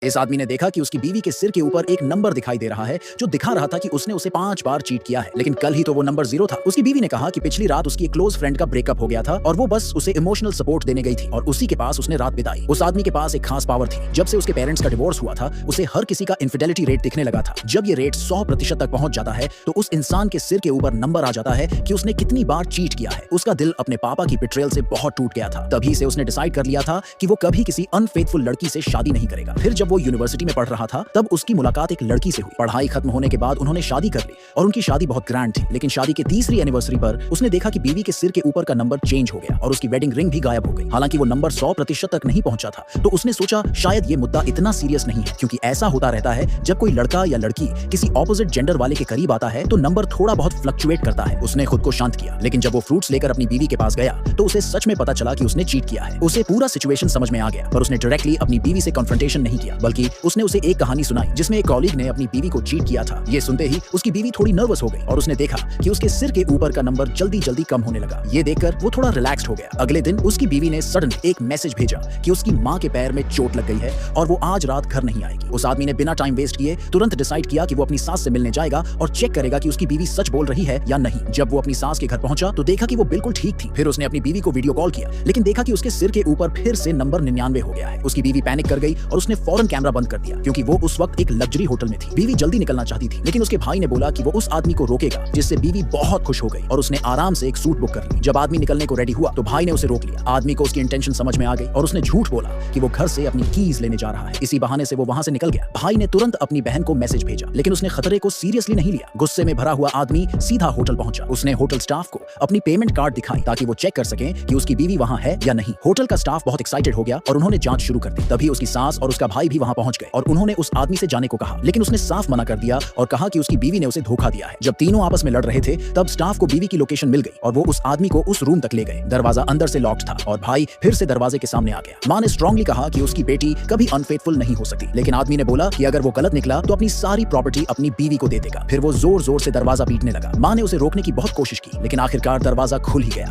इस आदमी ने देखा कि उसकी बीवी के सिर के ऊपर एक नंबर दिखाई दे रहा है जो दिखा रहा था कि उसने उसे 5 बार चीट किया है, लेकिन कल ही तो वो नंबर 0 था। उसकी बीवी ने कहा कि पिछली रात उसकी एक क्लोज फ्रेंड का ब्रेकअप हो गया था और वो बस उसे इमोशनल सपोर्ट देने गई थी और उसी के पास उसने रात बिताई। उस आदमी के पास एक खास पावर थी। जब से उसके पेरेंट्स का डिवोर्स हुआ था, उसे हर किसी का इनफिडेलिटी रेट दिखने लगा था। जब ये रेट 100% तक पहुंच जाता है तो उस इंसान के सिर के ऊपर नंबर आ जाता है कि उसने कितनी बार चीट किया है। उसका दिल अपने पापा की बिट्रेयल से बहुत टूट गया था। तभी से उसने डिसाइड कर लिया था कि वो कभी किसी अनफेथफुल लड़की से शादी नहीं करेगा। फिर जब वो यूनिवर्सिटी में पढ़ रहा था तब उसकी मुलाकात एक लड़की से हुई। पढ़ाई खत्म होने के बाद उन्होंने शादी कर ली और उनकी शादी बहुत ग्रैंड थी, लेकिन शादी के तीसरी एनिवर्सरी पर उसने देखा कि बीवी के सिर के ऊपर का नंबर चेंज हो गया और उसकी वेडिंग रिंग भी गायब हो गई। हालांकि वो नंबर 100% तक नहीं पहुंचा था, तो उसने सोचा शायद ये मुद्दा इतना सीरियस नहीं है, क्योंकि ऐसा होता रहता है जब कोई लड़का या लड़की किसी ऑपोजिट जेंडर वाले के करीब आता है तो नंबर थोड़ा बहुत फ्लक्चुएट करता है। उसने खुद को शांत किया, लेकिन जब वो फ्रूट्स लेकर अपनी बीवी के पास गया तो उसे सच में पता चला कि उसने चीट किया है। उसे पूरा सिचुएशन समझ में आ गया, पर उसने डायरेक्टली अपनी बीवी से कन्फ्रंटेशन नहीं किया, बल्कि उसने उसे एक कहानी सुनाई जिसमें एक कॉलीग ने अपनी बीवी को चीट किया था। ये सुनते ही उसकी बीवी थोड़ी नर्वस हो गई और उसने देखा कि उसके सिर के ऊपर का नंबर जल्दी जल्दी कम होने लगा। ये देखकर वो थोड़ा रिलैक्स्ड हो गया। अगले दिन उसकी बीवी ने सडन एक मैसेज भेजा कि उसकी माँ के पैर में चोट लग गई है और वो आज रात घर नहीं आएगी। उस आदमी ने बिना टाइम वेस्ट किए तुरंत डिसाइड किया कि वो अपनी सास से मिलने जाएगा और चेक करेगा कि उसकी बीवी सच बोल रही है या नहीं। जब वो अपनी सास के घर पहुंचा तो देखा कि वो बिल्कुल ठीक थी। फिर उसने अपनी बीवी को वीडियो कॉल किया, लेकिन देखा कि उसके सिर के ऊपर फिर से नंबर 99 हो गया है। उसकी बीवी पैनिक कर गई और उसने फौरन कैमरा बंद कर दिया, क्योंकि वो उस वक्त एक लग्जरी होटल में थी। बीवी जल्दी निकलना चाहती थी, लेकिन उसके भाई ने बोला कि वो उस आदमी को रोकेगा, जिससे बीवी बहुत खुश हो गई और उसने आराम से एक सूट बुक कर ली। जब आदमी निकलने को रेडी हुआ तो भाई ने उसे रोक लिया। आदमी को उसकी इंटेंशन समझ में आ गई और उसने झूठ बोला कि वो घर से अपनी कीज लेने जा रहा है। इसी बहाने से वो वहां से निकल गया। भाई ने तुरंत अपनी बहन को मैसेज भेजा, लेकिन उसने खतरे को सीरियसली नहीं लिया। गुस्से में भरा हुआ आदमी सीधा होटल पहुंचा। उसने होटल स्टाफ को अपनी पेमेंट कार्ड दिखाई ताकि वो चेक कर सके कि उसकी बीवी वहां है या नहीं। होटल का स्टाफ बहुत एक्साइटेड हो गया और उन्होंने जांच शुरू कर दी। तभी उसकी सास और उसका भाई भी वहां पहुंच गए और उन्होंने उस आदमी से जाने को कहा, लेकिन उसने साफ मना कर दिया और कहा कि उसकी बीवी ने उसे धोखा दिया है। जब तीनों आपस में लड़ रहे थे तब स्टाफ को बीवी की लोकेशन मिल गई और वो उस आदमी को उस रूम तक ले गए। दरवाजा अंदर से लॉक्ड था और भाई फिर से दरवाजे के सामने आ गया। मां ने स्ट्रांगली कहा कि उसकी बेटी कभी अनफेथफुल नहीं हो सकती, लेकिन आदमी ने बोला कि अगर वो गलत निकला तो अपनी सारी प्रॉपर्टी अपनी बीवी को दे देगा। फिर वो जोर जोर से दरवाजा पीटने लगा। मां ने उसे रोकने की बहुत कोशिश की, लेकिन आखिरकार दरवाजा खुल ही गया।